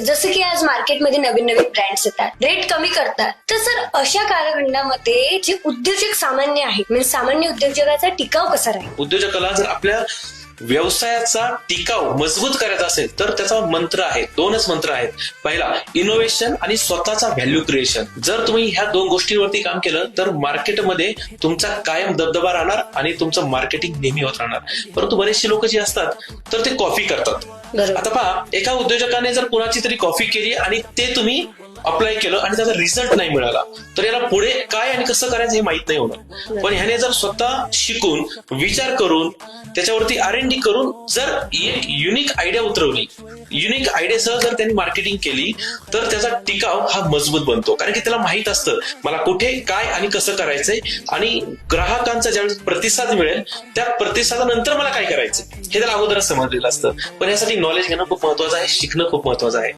जसं की आज मार्केटमध्ये नवीन नवीन ब्रँड्स येतात, रेट कमी करतात, तर सर अशा कालखंडामध्ये जे उद्योजक सामान्य आहेत, म्हणजे सामान्य उद्योजकाचा टिकाव कसा राहील? उद्योजकाला जर आपल्या व्यवसायाचा टिकाव मजबूत करायचा असेल तर त्याचा मंत्र आहे, दोनच मंत्र आहेत. पहिला इनोव्हेशन आणि स्वतःचा व्हॅल्यू क्रिएशन. जर तुम्ही ह्या दोन गोष्टींवरती काम केलं तर मार्केटमध्ये तुमचा कायम दबदबा राहणार आणि तुमचं मार्केटिंग नेहमी होत राहणार. परंतु बरेचसे लोक जे असतात तर ते कॉपी करतात. आता पहा, एका उद्योजकाने जर कुणाची तरी कॉपी केली आणि ते तुम्ही अप्लाय केलं आणि त्याचा रिझल्ट नाही मिळाला तर याला पुढे काय आणि कसं करायचं हे माहित नाही होणार. पण ह्याने जर स्वतः शिकून, विचार करून, त्याच्यावरती R&D करून जर एक युनिक आयडिया उतरवली, युनिक आयडियासह जर त्यांनी मार्केटिंग केली तर त्याचा टिकाव हा मजबूत बनतो. कारण की त्याला माहित असतं मला कुठे काय आणि कसं करायचंय आणि ग्राहकांचा ज्यावेळेस प्रतिसाद मिळेल त्या प्रतिसादानंतर मला काय करायचं हे त्याला अगोदरच समजलेलं असतं. पण यासाठी नॉलेज घेणं खूप महत्वाचं आहे, शिकणं खूप महत्वाचं आहे.